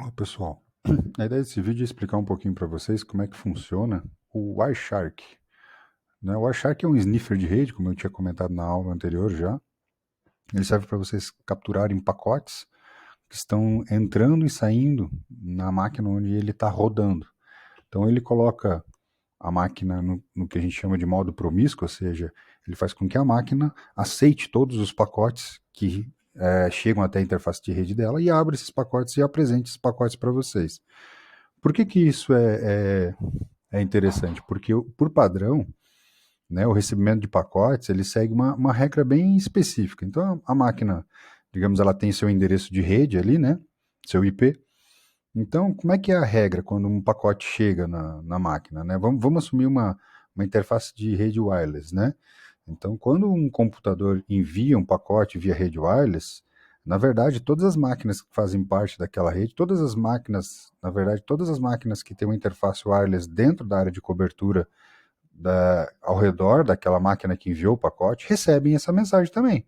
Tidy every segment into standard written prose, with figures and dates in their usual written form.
Olá pessoal, a ideia desse vídeo é explicar um pouquinho para vocês como é que funciona o Wireshark. Né? O Wireshark é um sniffer de rede, como eu tinha comentado na aula anterior já. Ele serve para vocês capturarem pacotes que estão entrando e saindo na máquina onde ele está rodando. Então ele coloca a máquina no que a gente chama de modo promíscuo, ou seja, ele faz com que a máquina aceite todos os pacotes que chegam até a interface de rede dela e abre esses pacotes e apresente esses pacotes para vocês. Por que que isso é interessante? Porque, por padrão, né, o recebimento de pacotes, ele segue uma regra bem específica. Então, a máquina, digamos, ela tem seu endereço de rede ali, né, seu IP. Então, como é que é a regra quando um pacote chega na máquina? Né? Vamos assumir uma interface de rede wireless, né? Então, quando um computador envia um pacote via rede wireless, na verdade, todas as máquinas que fazem parte daquela rede, todas as máquinas, na verdade, todas as máquinas que têm uma interface wireless dentro da área de cobertura ao redor daquela máquina que enviou o pacote, recebem essa mensagem também.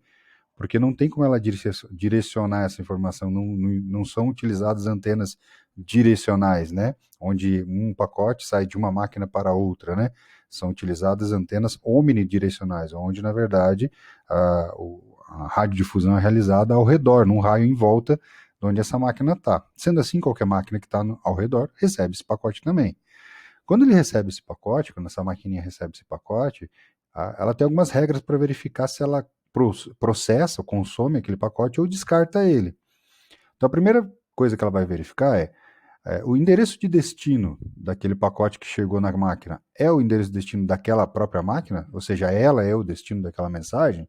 Porque não tem como ela direcionar essa informação, não são utilizadas antenas direcionais, né? Onde um pacote sai de uma máquina para outra, né? São utilizadas antenas omnidirecionais, onde, na verdade, a radiodifusão é realizada ao redor, num raio em volta de onde essa máquina está. Sendo assim, qualquer máquina que está ao redor recebe esse pacote também. Quando ele recebe esse pacote, quando essa maquininha recebe esse pacote, ela tem algumas regras para verificar se ela processa, consome aquele pacote ou descarta ele. Então, a primeira coisa que ela vai verificar é o endereço de destino daquele pacote que chegou na máquina é o endereço de destino daquela própria máquina, ou seja, ela é o destino daquela mensagem.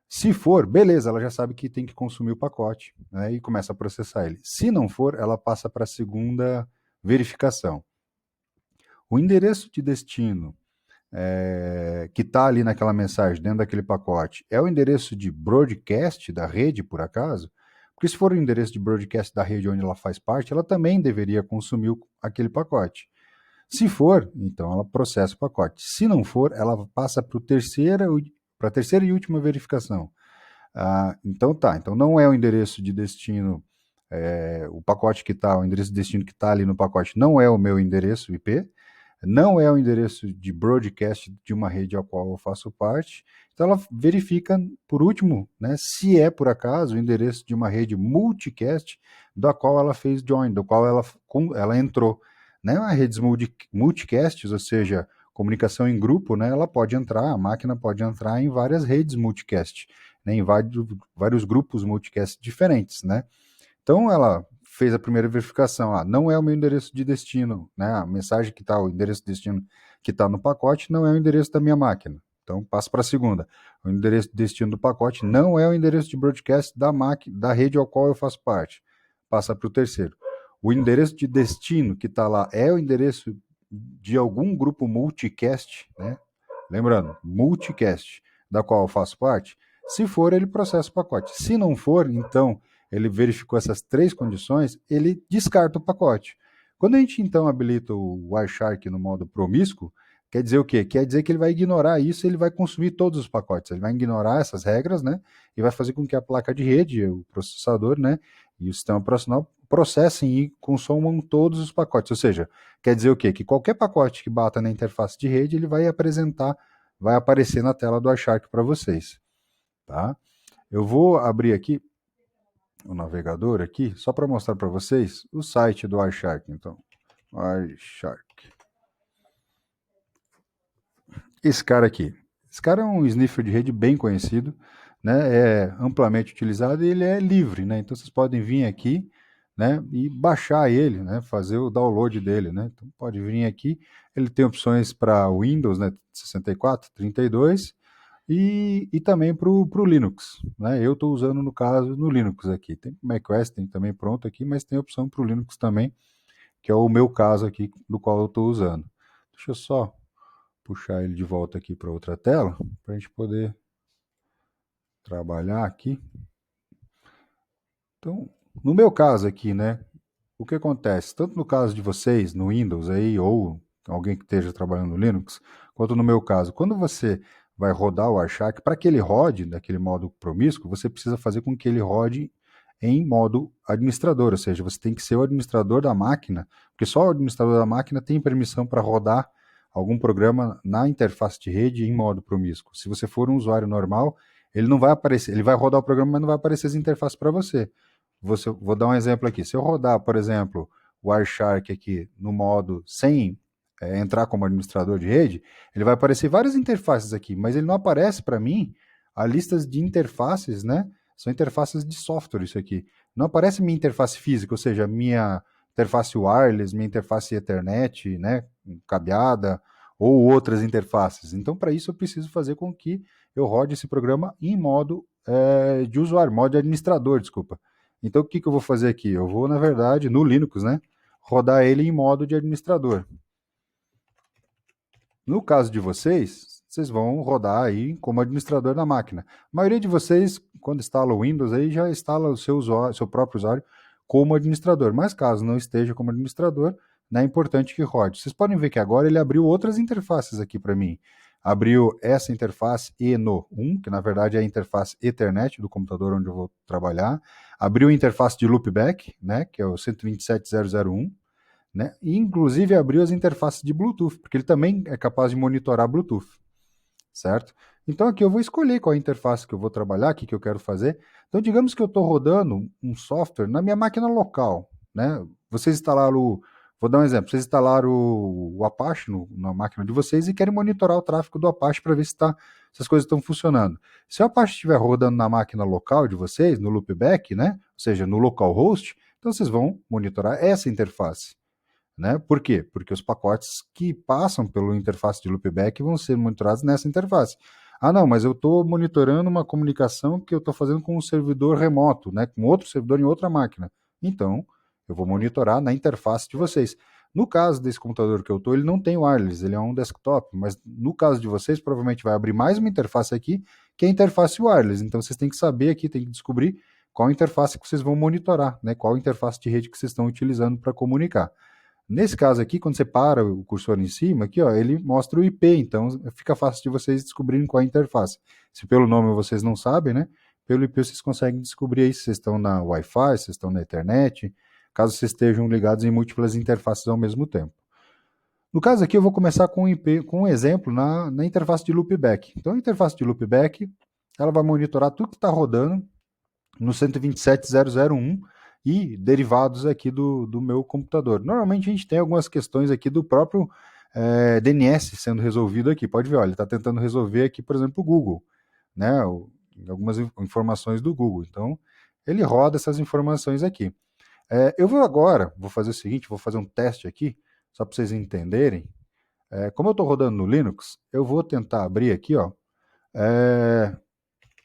Se for, beleza, ela já sabe que tem que consumir o pacote, né, e começa a processar ele. Se não for, ela passa para a segunda verificação. O endereço de destino que está ali naquela mensagem, dentro daquele pacote, é o endereço de broadcast da rede, por acaso? Porque se for o endereço de broadcast da rede onde ela faz parte, ela também deveria consumir aquele pacote. Se for, então ela processa o pacote. Se não for, ela passa para a terceira e última verificação. Então tá, então não é o endereço de destino, o pacote que está, o endereço de destino que está ali no pacote não é o meu endereço IP, não é o endereço de broadcast de uma rede a qual eu faço parte. Então ela verifica, por último, né, se é por acaso o endereço de uma rede multicast da qual ela fez join, do qual ela entrou. Né, as redes multicasts, ou seja, comunicação em grupo, né, ela pode entrar, a máquina pode entrar em várias redes multicast, né, em vários grupos multicast diferentes, né? Então ela fez a primeira verificação, não é o meu endereço de destino, né? A mensagem que está, o endereço de destino que está no pacote não é o endereço da minha máquina. Então passa para a segunda. O endereço de destino do pacote não é o endereço de broadcast da rede ao qual eu faço parte. Passa para o terceiro. O endereço de destino que está lá é o endereço de algum grupo multicast, né? Lembrando, multicast, da qual eu faço parte. Se for, ele processa o pacote. Se não for, então ele verificou essas três condições, ele descarta o pacote. Quando a gente então habilita o Wireshark no modo promíscuo, quer dizer o quê? Quer dizer que ele vai ignorar isso, ele vai consumir todos os pacotes, ele vai ignorar essas regras, né? E vai fazer com que a placa de rede, o processador, né, e o sistema operacional processem e consumam todos os pacotes. Ou seja, quer dizer o quê? Que qualquer pacote que bata na interface de rede, ele vai aparecer na tela do Wireshark para vocês, tá? Eu vou abrir aqui o navegador aqui, só para mostrar para vocês o site do Wireshark. Então, Wireshark. Esse cara aqui. Esse cara é um sniffer de rede bem conhecido, né? É amplamente utilizado e ele é livre, né? Então vocês podem vir aqui, né, e baixar ele, né, fazer o download dele, né? Então pode vir aqui, ele tem opções para Windows, né, 64, 32 e também para o Linux, né? Eu estou usando no caso no Linux aqui. Tem macOS, tem também pronto aqui, mas tem opção para o Linux também, que é o meu caso aqui, do qual eu estou usando. Deixa eu só puxar ele de volta aqui para outra tela, para a gente poder trabalhar aqui. Então, no meu caso aqui, né, o que acontece, tanto no caso de vocês, no Windows aí, ou alguém que esteja trabalhando no Linux, quanto no meu caso, quando você vai rodar o Wireshark, para que ele rode daquele modo promíscuo, você precisa fazer com que ele rode em modo administrador, ou seja, você tem que ser o administrador da máquina, porque só o administrador da máquina tem permissão para rodar algum programa na interface de rede em modo promíscuo. Se você for um usuário normal, ele não vai aparecer, ele vai rodar o programa, mas não vai aparecer as interfaces para você. Vou dar um exemplo aqui. Se eu rodar, por exemplo, o Wireshark aqui no modo sem entrar como administrador de rede, ele vai aparecer várias interfaces aqui, mas ele não aparece para mim a lista de interfaces, né? São interfaces de software isso aqui. Não aparece minha interface física, ou seja, minha interface wireless, minha interface Ethernet, né, cabeada, ou outras interfaces. Então, para isso, eu preciso fazer com que eu rode esse programa em modo de usuário, modo de administrador, desculpa. Então, o que eu vou fazer aqui? Eu vou, na verdade, no Linux, né, rodar ele em modo de administrador. No caso de vocês, vocês vão rodar aí como administrador da máquina. A maioria de vocês, quando instala o Windows, aí já instala o seu usuário, seu próprio usuário como administrador. Mas caso não esteja como administrador, né, é importante que rode. Vocês podem ver que agora ele abriu outras interfaces aqui para mim. Abriu essa interface ENO1, que na verdade é a interface Ethernet do computador onde eu vou trabalhar. Abriu a interface de loopback, né, que é o 127001. Né? E inclusive abriu as interfaces de Bluetooth, porque ele também é capaz de monitorar Bluetooth, certo? Então aqui eu vou escolher qual interface que eu vou trabalhar, o que eu quero fazer. Então digamos que eu estou rodando um software na minha máquina local, né? Vocês instalaram, vou dar um exemplo, vocês instalaram o Apache na máquina de vocês e querem monitorar o tráfego do Apache para ver se as coisas estão funcionando. Se o Apache estiver rodando na máquina local de vocês, no loopback, né? Ou seja, no localhost, então vocês vão monitorar essa interface. Né? Por quê? Porque os pacotes que passam pela interface de loopback vão ser monitorados nessa interface. Ah, não, mas eu estou monitorando uma comunicação que eu estou fazendo com um servidor remoto, né? Com outro servidor em outra máquina. Então, eu vou monitorar na interface de vocês. No caso desse computador que eu estou, ele não tem wireless, ele é um desktop, mas no caso de vocês, provavelmente vai abrir mais uma interface aqui, que é a interface wireless. Então, vocês têm que saber aqui, têm que descobrir qual interface que vocês vão monitorar, né? Qual interface de rede que vocês estão utilizando para comunicar. Nesse caso aqui, quando você para o cursor em cima, aqui, ó, ele mostra o IP, então fica fácil de vocês descobrirem qual é a interface. Se pelo nome vocês não sabem, né? Pelo IP vocês conseguem descobrir aí se vocês estão na Wi-Fi, se vocês estão na Ethernet, caso vocês estejam ligados em múltiplas interfaces ao mesmo tempo. No caso aqui, eu vou começar com um IP, com um exemplo na interface de loopback. Então, a interface de loopback, ela vai monitorar tudo que está rodando no 127.0.0.1 e derivados aqui do meu computador. Normalmente a gente tem algumas questões aqui do próprio DNS sendo resolvido aqui. Pode ver, olha, ele está tentando resolver aqui, por exemplo, o Google, né? Algumas informações do Google. Então, ele roda essas informações aqui. Eu vou fazer o seguinte, vou fazer um teste aqui, só para vocês entenderem. Como eu estou rodando no Linux, eu vou tentar abrir aqui, ó,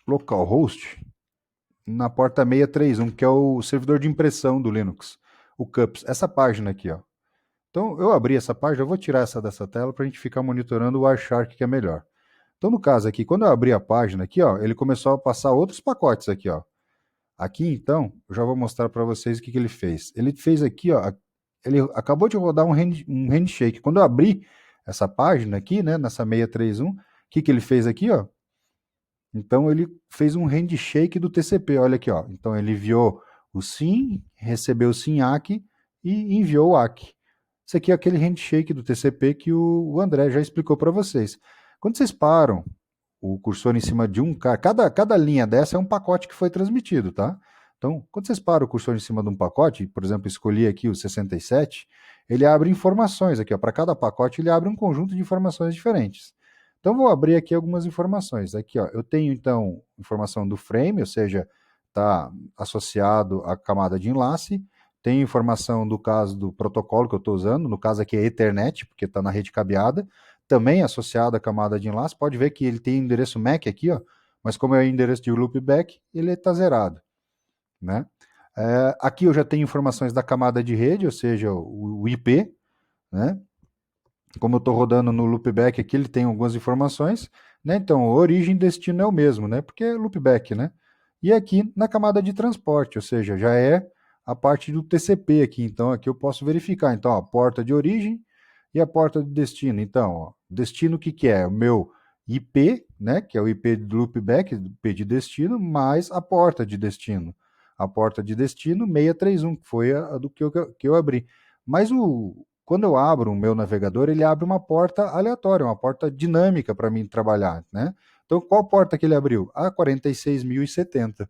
localhost, na porta 631, que é o servidor de impressão do Linux, o CUPS, essa página aqui, ó. Então, eu abri essa página, eu vou tirar essa dessa tela para a gente ficar monitorando o Wireshark, que é melhor. Então, no caso aqui, quando eu abri a página aqui, ó, ele começou a passar outros pacotes aqui, ó. Aqui, então, eu já vou mostrar para vocês o que ele fez. Ele fez aqui, ó, ele acabou de rodar um handshake. Quando eu abri essa página aqui, né, nessa 631, o que ele fez aqui, ó? Então ele fez um handshake do TCP, olha aqui, ó. Então ele enviou o SYN, recebeu o SYN-ACK e enviou o ACK. Isso aqui é aquele handshake do TCP que o André já explicou para vocês. Quando vocês param o cursor em cima de um cada linha dessa é um pacote que foi transmitido, tá? Então, quando vocês param o cursor em cima de um pacote, por exemplo, escolhi aqui o 67, ele abre informações aqui, ó. Para cada pacote ele abre um conjunto de informações diferentes. Então, vou abrir aqui algumas informações. Aqui, ó, eu tenho, então, informação do frame, ou seja, está associado à camada de enlace. Tem informação do caso do protocolo que eu estou usando, no caso aqui é Ethernet, porque está na rede cabeada. Também associado à camada de enlace. Pode ver que ele tem endereço MAC aqui, ó, mas como é o endereço de loopback, ele está zerado. Né? Aqui eu já tenho informações da camada de rede, ou seja, o IP, né? Como eu estou rodando no loopback aqui, ele tem algumas informações, né? Então, origem e destino é o mesmo, né? Porque é loopback, né? E aqui na camada de transporte, ou seja, já é a parte do TCP aqui. Então, aqui eu posso verificar. Então, a porta de origem e a porta de destino. Então, ó, destino o que é? O meu IP, né? Que é o IP do loopback, IP de destino, mais a porta de destino. a porta de destino 631, que foi a do que eu abri. Mas quando eu abro o meu navegador, ele abre uma porta aleatória, uma porta dinâmica para mim trabalhar, né? Então, qual porta que ele abriu? A 46.070.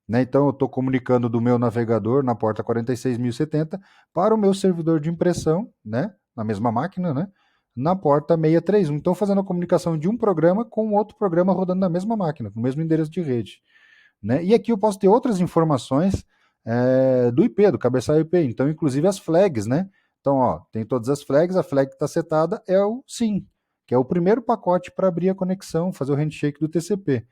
Né? Então, eu estou comunicando do meu navegador na porta 46.070 para o meu servidor de impressão, né? Na mesma máquina, né? Na porta 631. Então, fazendo a comunicação de um programa com outro programa rodando na mesma máquina, com o mesmo endereço de rede. Né? E aqui eu posso ter outras informações do IP, do cabeçalho IP. Então, inclusive as flags, né? Então, ó, tem todas as flags, a flag que está setada é o SYN, que é o primeiro pacote para abrir a conexão, fazer o handshake do TCP.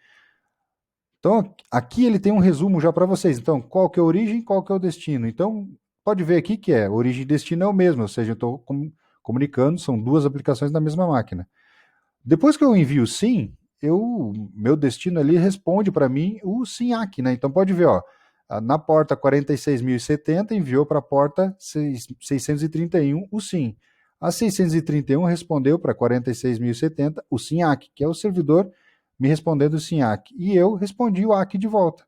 Então, aqui ele tem um resumo já para vocês. Então, qual que é a origem, qual que é o destino. Então, pode ver aqui que origem e destino é o mesmo, ou seja, eu estou comunicando, são duas aplicações na mesma máquina. Depois que eu envio o SYN, meu destino ali responde para mim o SYNAC, né? Então pode ver, ó, na porta 46.070 enviou para a porta 631 o SYN. A 631 respondeu para 46.070 o SYNAC, que é o servidor me respondendo o SYNAC. E eu respondi o ACK de volta.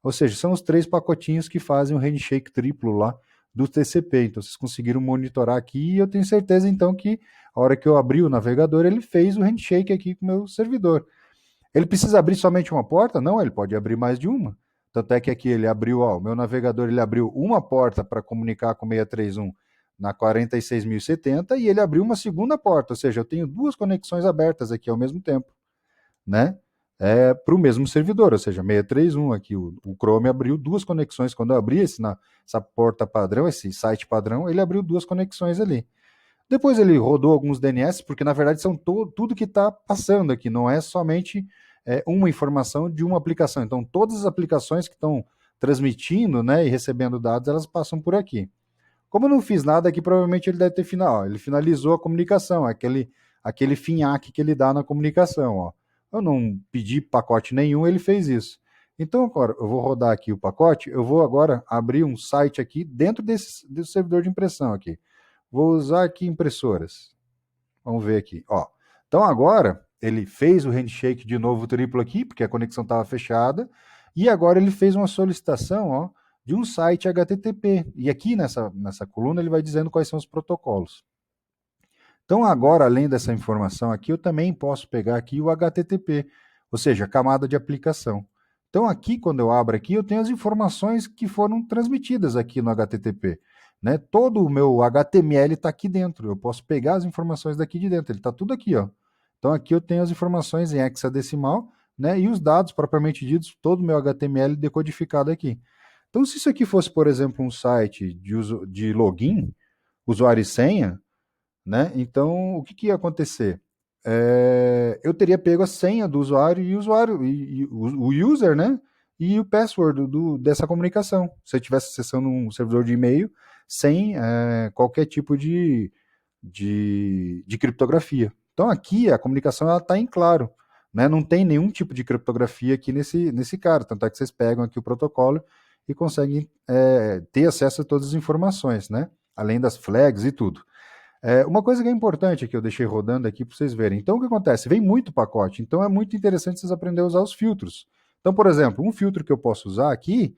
Ou seja, são os 3 pacotinhos que fazem o handshake triplo lá do TCP. Então vocês conseguiram monitorar aqui e eu tenho certeza então que a hora que eu abri o navegador, ele fez o handshake aqui com o meu servidor. Ele precisa abrir somente uma porta? Não, ele pode abrir mais de uma. Tanto é que aqui ele abriu, ó, o meu navegador ele abriu uma porta para comunicar com 631 na 46.070 e ele abriu uma segunda porta, ou seja, eu tenho 2 conexões abertas aqui ao mesmo tempo, né? Para o mesmo servidor, ou seja, 631 aqui, o Chrome abriu 2 conexões, quando eu abri essa porta padrão, esse site padrão, ele abriu 2 conexões ali. Depois ele rodou alguns DNS, porque na verdade são tudo que está passando aqui, não é somente uma informação de uma aplicação. Então, todas as aplicações que estão transmitindo, né, e recebendo dados, elas passam por aqui. Como eu não fiz nada aqui, provavelmente ele deve ter ele finalizou a comunicação, aquele FINAC que ele dá na comunicação. Ó. Eu não pedi pacote nenhum, ele fez isso. Então, agora, eu vou rodar aqui o pacote, eu vou agora abrir um site aqui dentro desse servidor de impressão aqui. Vou usar aqui impressoras. Vamos ver aqui. Ó. Então agora ele fez o handshake de novo triplo aqui, porque a conexão estava fechada, e agora ele fez uma solicitação, ó, de um site HTTP. E aqui nessa coluna ele vai dizendo quais são os protocolos. Então agora, além dessa informação aqui, eu também posso pegar aqui o HTTP, ou seja, a camada de aplicação. Então aqui, quando eu abro aqui, eu tenho as informações que foram transmitidas aqui no HTTP. Né? Todo o meu HTML está aqui dentro. Eu posso pegar as informações daqui de dentro. Ele está tudo aqui, ó. Então aqui eu tenho as informações em hexadecimal, né? E os dados propriamente ditos, todo o meu HTML decodificado aqui. Então, se isso aqui fosse, por exemplo, um site de login, usuário e senha, né? Então, o que ia acontecer? Eu teria pego a senha do usuário e o user, né? E o password dessa comunicação. Se eu estivesse acessando um servidor de e-mail sem qualquer tipo de criptografia. Então aqui a comunicação está em claro. Né? Não tem nenhum tipo de criptografia aqui nesse cara. Tanto é que vocês pegam aqui o protocolo e conseguem ter acesso a todas as informações, né? Além das flags e tudo. Uma coisa que é importante que eu deixei rodando aqui para vocês verem. Então, o que acontece? Vem muito pacote, então é muito interessante vocês aprenderem a usar os filtros. Então, por exemplo, um filtro que eu posso usar aqui,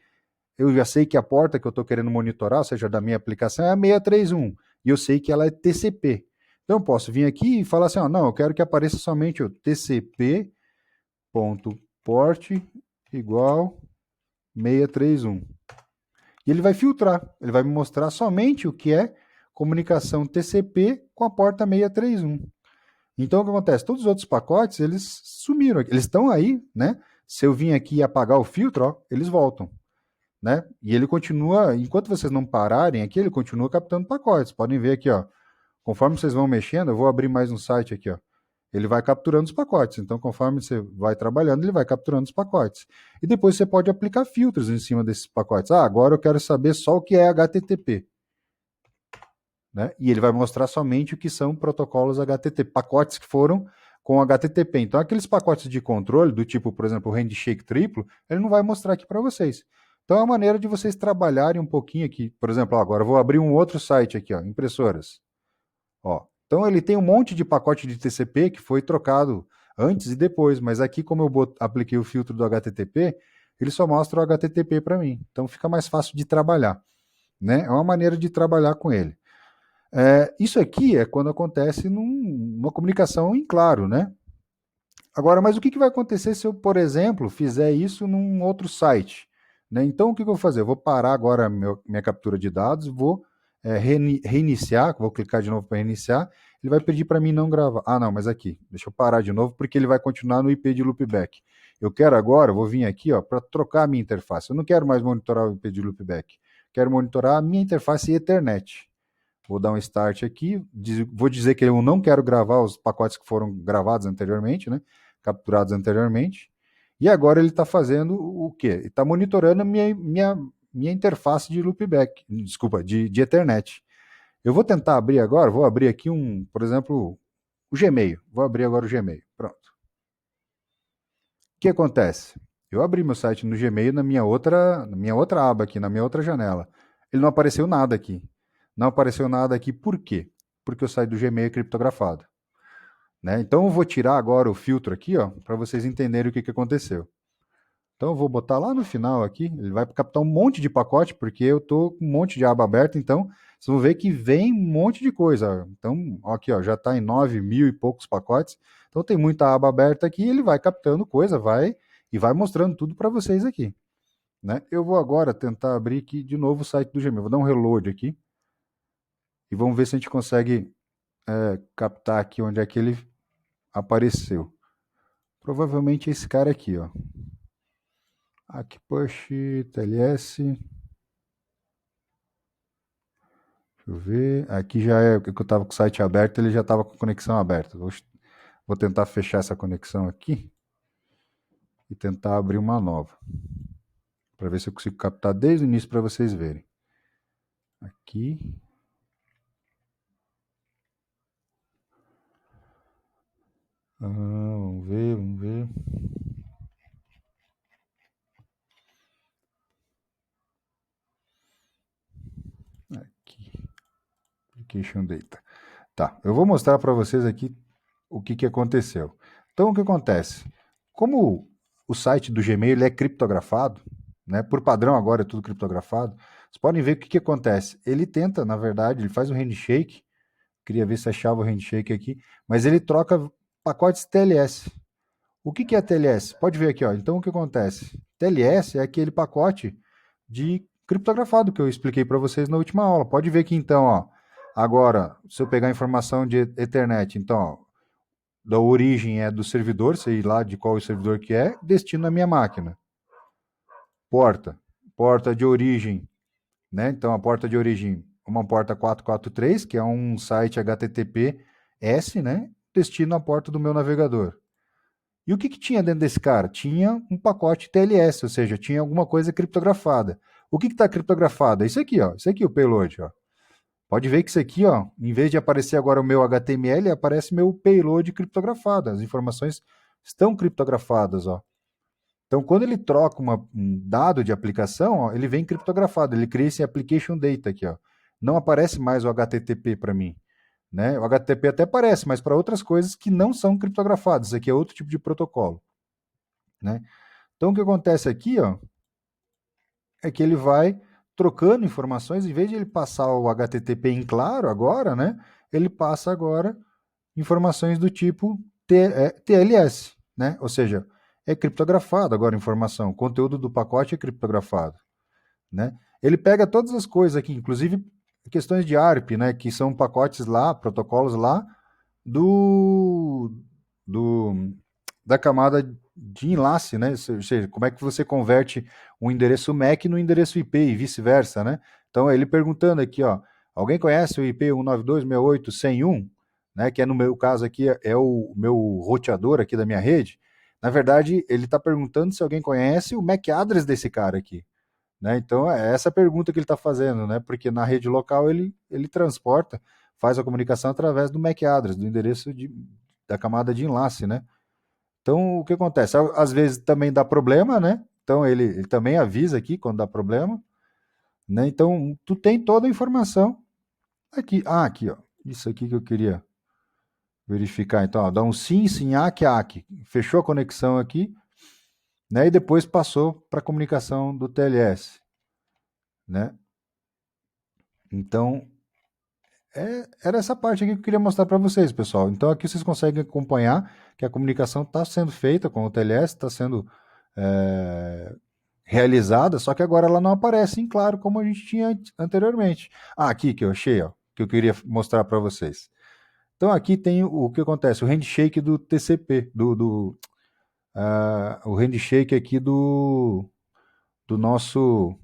eu já sei que a porta que eu estou querendo monitorar, ou seja, da minha aplicação, é a 631, e eu sei que ela é TCP. Então, eu posso vir aqui e falar assim, ó, não, eu quero que apareça somente o tcp.port igual 631. E ele vai filtrar, ele vai me mostrar somente o que é comunicação TCP com a porta 631. Então, o que acontece? Todos os outros pacotes, eles sumiram. Eles estão aí, né? Se eu vim aqui e apagar o filtro, ó, eles voltam. Né? E ele continua, enquanto vocês não pararem aqui, ele continua captando pacotes. Podem ver aqui, ó. Conforme vocês vão mexendo, eu vou abrir mais um site aqui, ó. Ele vai capturando os pacotes. Então, conforme você vai trabalhando, ele vai capturando os pacotes. E depois você pode aplicar filtros em cima desses pacotes. Ah, agora eu quero saber só o que é HTTP. Né? E ele vai mostrar somente o que são protocolos HTTP, pacotes que foram com HTTP. Então, aqueles pacotes de controle, do tipo, por exemplo, o handshake triplo, ele não vai mostrar aqui para vocês. Então, é uma maneira de vocês trabalharem um pouquinho aqui. Por exemplo, ó, agora eu vou abrir um outro site aqui, ó, impressoras. Ó, então, ele tem um monte de pacote de TCP que foi trocado antes e depois, mas aqui, como eu apliquei o filtro do HTTP, ele só mostra o HTTP para mim. Então fica mais fácil de trabalhar, né? É uma maneira de trabalhar com ele. Isso aqui é quando acontece numa comunicação em claro, né? Agora, mas o que vai acontecer se eu, por exemplo, fizer isso num outro site? Né? Então, o que eu vou fazer? Eu vou parar agora minha captura de dados, vou reiniciar, vou clicar de novo para reiniciar, ele vai pedir para mim não gravar. Ah, não, mas aqui, deixa eu parar de novo, porque ele vai continuar no IP de loopback. Eu quero agora, vou vir aqui para trocar a minha interface. Eu não quero mais monitorar o IP de loopback, quero monitorar a minha interface Ethernet. Vou dar um start aqui, vou dizer que eu não quero gravar os pacotes que foram gravados anteriormente, né? Capturados anteriormente. E agora ele está fazendo o quê? Ele está monitorando a minha interface de loopback, desculpa, de Ethernet. Eu vou tentar abrir agora, vou abrir aqui por exemplo, o Gmail. Vou abrir agora o Gmail. Pronto. O que acontece? Eu abri meu site no Gmail na minha outra aba aqui, na minha outra janela. Ele não apareceu nada aqui. Não apareceu nada aqui, por quê? Porque o site do Gmail é criptografado. Né? Então eu vou tirar agora o filtro aqui, para vocês entenderem o que aconteceu. Então eu vou botar lá no final aqui, ele vai captar um monte de pacote, porque eu estou com um monte de aba aberta, então vocês vão ver que vem um monte de coisa. Então, aqui já está em 9.000 e poucos pacotes, então tem muita aba aberta aqui, ele vai captando coisa, vai mostrando tudo para vocês aqui. Né? Eu vou agora tentar abrir aqui de novo o site do Gmail, vou dar um reload aqui, e vamos ver se a gente consegue captar aqui onde é que ele apareceu. Provavelmente esse cara aqui, Aqui, push, TLS. Deixa eu ver. Aqui já é que eu estava com o site aberto, ele já estava com conexão aberta. Vou tentar fechar essa conexão aqui e tentar abrir uma nova. Para ver se eu consigo captar desde o início para vocês verem. Aqui. Vamos ver. Aqui. Application Data. Tá, eu vou mostrar para vocês aqui o que aconteceu. Então, o que acontece? Como o site do Gmail é criptografado, né? Por padrão agora é tudo criptografado, vocês podem ver o que acontece. Ele tenta, na verdade, ele faz um handshake, queria ver se achava o handshake aqui, mas ele troca pacotes TLS. O que é TLS? Pode ver aqui, então o que acontece? TLS é aquele pacote de criptografado que eu expliquei para vocês na última aula. Pode ver que então, agora, se eu pegar a informação de Ethernet, então, da origem é do servidor, sei lá de qual servidor que é, destino à minha máquina. Porta de origem, né? Então a porta de origem, uma porta 443, que é um site HTTPS, né? Destino à porta do meu navegador. E o que tinha dentro desse cara? Tinha um pacote TLS, ou seja, tinha alguma coisa criptografada. O que está criptografado? Isso aqui, Isso aqui, o payload, Pode ver que isso aqui, em vez de aparecer agora o meu HTML, aparece meu payload criptografado. As informações estão criptografadas, Então, quando ele troca um dado de aplicação, ele vem criptografado. Ele cria esse application data aqui, Não aparece mais o HTTP para mim. Né? O HTTP até aparece, mas para outras coisas que não são criptografadas. Isso aqui é outro tipo de protocolo. Né? Então, o que acontece aqui, é que ele vai trocando informações, em vez de ele passar o HTTP em claro agora, né? Ele passa agora informações do tipo TLS, né? Ou seja, é criptografado agora a informação, o conteúdo do pacote é criptografado, né? Ele pega todas as coisas aqui, inclusive questões de ARP, né? Que são pacotes lá, protocolos lá do, da camada de enlace, né? Ou seja, como é que você converte um endereço MAC no endereço IP e vice-versa, né? Então, ele perguntando aqui, alguém conhece o IP 192.68.101, né? Que no meu caso aqui é o meu roteador aqui da minha rede. Na verdade, ele está perguntando se alguém conhece o MAC address desse cara aqui. Né? Então, é essa pergunta que ele está fazendo, né? Porque na rede local ele transporta, faz a comunicação através do MAC address, do endereço da camada de enlace, né? Então, o que acontece? Às vezes também dá problema, né? Então, ele também avisa aqui quando dá problema, né? Então, tu tem toda a informação aqui. Aqui, Isso aqui que eu queria verificar. Então, dá um sim, sim, AC, AC. Fechou a conexão aqui. né? E depois passou para a comunicação do TLS, né? Então, era essa parte aqui que eu queria mostrar para vocês, pessoal. Então, aqui vocês conseguem acompanhar que a comunicação está sendo feita com o TLS, está sendo é, realizada, só que agora ela não aparece em claro como a gente tinha anteriormente. Ah, aqui que eu achei, ó, que eu queria mostrar para vocês. Então, aqui tem o que acontece, o handshake do TCP, o handshake aqui do nosso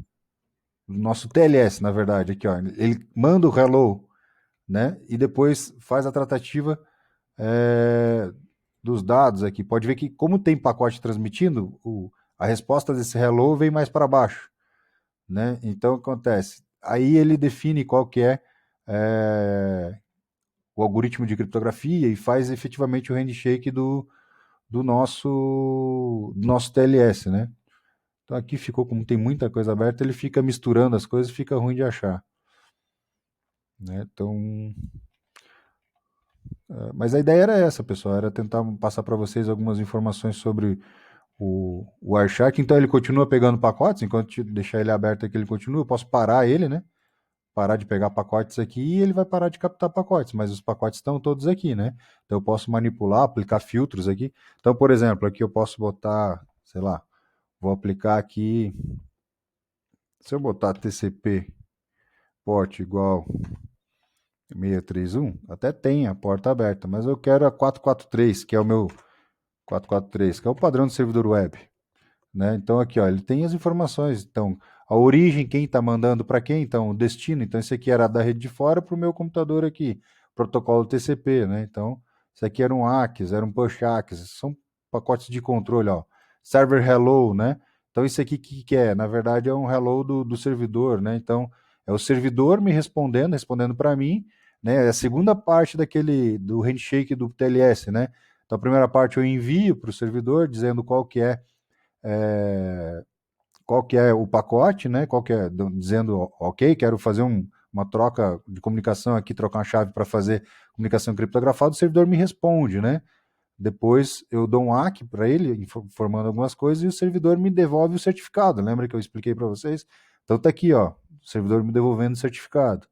TLS, na verdade, aqui, ó. Ele manda o hello, né? E depois faz a tratativa é, dos dados aqui. Pode ver que, como tem pacote transmitindo, a resposta desse hello vem mais para baixo, né? Então, acontece. Aí ele define qual que é o algoritmo de criptografia e faz efetivamente o handshake do nosso TLS, né? Então aqui ficou, como tem muita coisa aberta, ele fica misturando as coisas, fica ruim de achar, né? Então, mas a ideia era essa, pessoal, era tentar passar para vocês algumas informações sobre o Wireshark. Então ele continua pegando pacotes, enquanto deixar ele aberto aqui ele continua, eu posso parar ele, né? Parar de pegar pacotes aqui e ele vai parar de captar pacotes, mas os pacotes estão todos aqui, né? Então eu posso manipular, aplicar filtros aqui. Então, por exemplo, aqui eu posso botar, sei lá, vou aplicar aqui, se eu botar TCP port igual 631, até tem a porta aberta, mas eu quero a 443, que é o meu 443, que é o padrão do servidor web, né? Então aqui, ó, ele tem as informações, então a origem, quem está mandando para quem, então o destino, então esse aqui era da rede de fora para o meu computador aqui, protocolo TCP, né? Então isso aqui era um ACKs, era um push ACKs, são pacotes de controle, ó, server hello, né? Então isso aqui que é? Na verdade é um hello do servidor, né? Então é o servidor me respondendo para mim, né? É a segunda parte do handshake do TLS, né? Então a primeira parte eu envio para o servidor dizendo qual que é o pacote, né? Qual que é, dizendo, ok, quero fazer uma troca de comunicação aqui, trocar uma chave para fazer comunicação criptografada, o servidor me responde, né? Depois eu dou um ACK para ele, informando algumas coisas, e o servidor me devolve o certificado. Lembra que eu expliquei para vocês? Então tá aqui, ó, o servidor me devolvendo o certificado.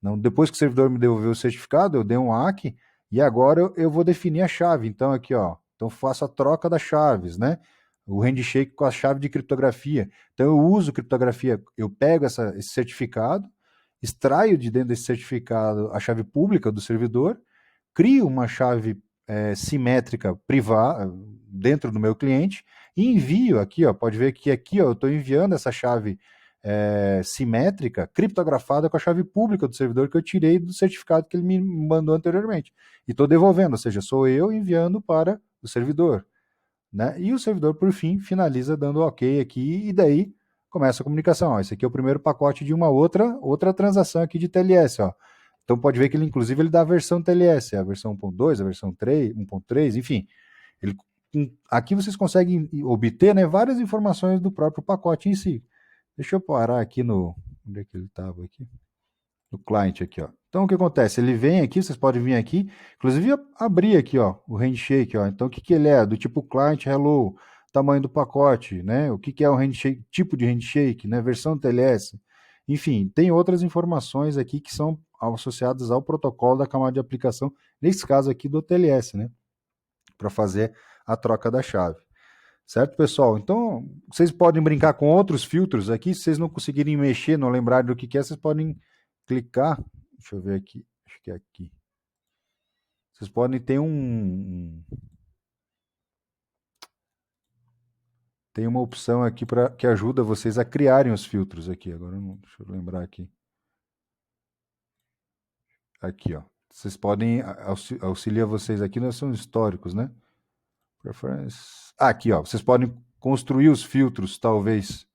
Não, depois que o servidor me devolveu o certificado, eu dei um ACK e agora eu vou definir a chave. Então, aqui, ó. Então, faço a troca das chaves, né? O handshake com a chave de criptografia. Então, eu uso criptografia, eu pego esse certificado, extraio de dentro desse certificado a chave pública do servidor, crio uma chave simétrica privada dentro do meu cliente e envio aqui, ó. Pode ver que aqui, ó, eu estou enviando essa chave simétrica, criptografada com a chave pública do servidor que eu tirei do certificado que ele me mandou anteriormente. E estou devolvendo, ou seja, sou eu enviando para o servidor, né? E o servidor, por fim, finaliza dando ok aqui e daí começa a comunicação. Ó, esse aqui é o primeiro pacote de uma outra transação aqui de TLS, ó. Então pode ver que ele, inclusive, ele dá a versão TLS, a versão 1.2, a versão 3, 1.3, enfim. Ele, aqui vocês conseguem obter, né, várias informações do próprio pacote em si. Deixa eu parar aqui no. Onde é que ele estava aqui? No client aqui, ó. Então o que acontece? Ele vem aqui, vocês podem vir aqui, inclusive abrir aqui, ó, o handshake, ó. Então o que ele é? Do tipo client hello, tamanho do pacote, né? O que é o handshake, tipo de handshake, né? Versão TLS. Enfim, tem outras informações aqui que são associadas ao protocolo da camada de aplicação, nesse caso aqui do TLS, né? Para fazer a troca da chave. Certo, pessoal? Então, vocês podem brincar com outros filtros aqui. Se vocês não conseguirem mexer, não lembrarem do que é, vocês podem clicar. Deixa eu ver aqui. Acho que é aqui. Vocês podem ter tem uma opção aqui que ajuda vocês a criarem os filtros aqui. Agora, deixa eu lembrar aqui. Aqui, ó. Vocês podem auxiliar vocês aqui, nós são históricos, né? Preference. Aqui, ó. Vocês podem construir os filtros, talvez,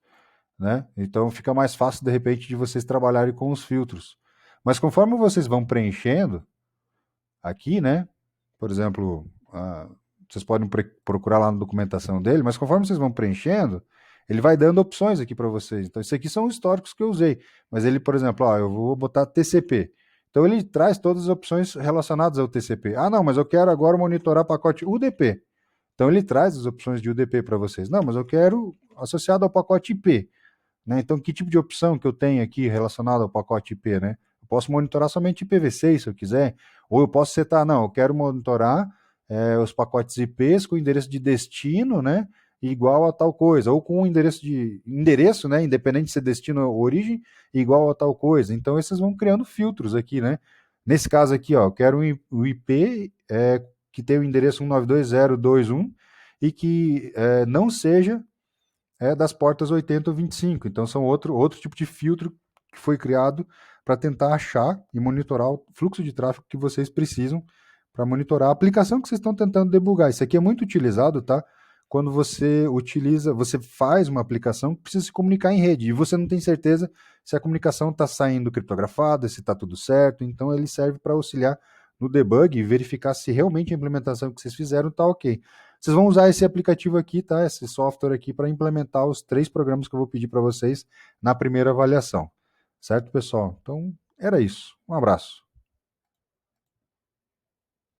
né? Então fica mais fácil de repente de vocês trabalharem com os filtros. Mas conforme vocês vão preenchendo aqui, né? Por exemplo, vocês podem procurar lá na documentação dele, mas conforme vocês vão preenchendo, ele vai dando opções aqui para vocês. Então, isso aqui são históricos que eu usei. Mas ele, por exemplo, eu vou botar TCP. Então, ele traz todas as opções relacionadas ao TCP. Ah, não, mas eu quero agora monitorar pacote UDP. Então ele traz as opções de UDP para vocês. Não, mas eu quero associado ao pacote IP. Né? Então, que tipo de opção que eu tenho aqui relacionado ao pacote IP? Né? Eu posso monitorar somente IPv6 se eu quiser, ou eu posso setar, não, eu quero monitorar os pacotes IPs com endereço de destino, né, igual a tal coisa, ou com endereço, né, independente de ser destino ou origem, igual a tal coisa. Então, esses vão criando filtros aqui, né? Nesse caso aqui, ó, eu quero o IP que tem o endereço 192.0.21 e que não seja das portas 80 ou 25. Então, são outro tipo de filtro que foi criado para tentar achar e monitorar o fluxo de tráfego que vocês precisam para monitorar a aplicação que vocês estão tentando debugar. Isso aqui é muito utilizado, tá? Quando você faz uma aplicação que precisa se comunicar em rede e você não tem certeza se a comunicação está saindo criptografada, se está tudo certo. Então, ele serve para auxiliar no debug e verificar se realmente a implementação que vocês fizeram está ok. Vocês vão usar esse aplicativo aqui, tá? Esse software aqui para implementar os 3 programas que eu vou pedir para vocês na primeira avaliação. Certo, pessoal? Então, era isso. Um abraço.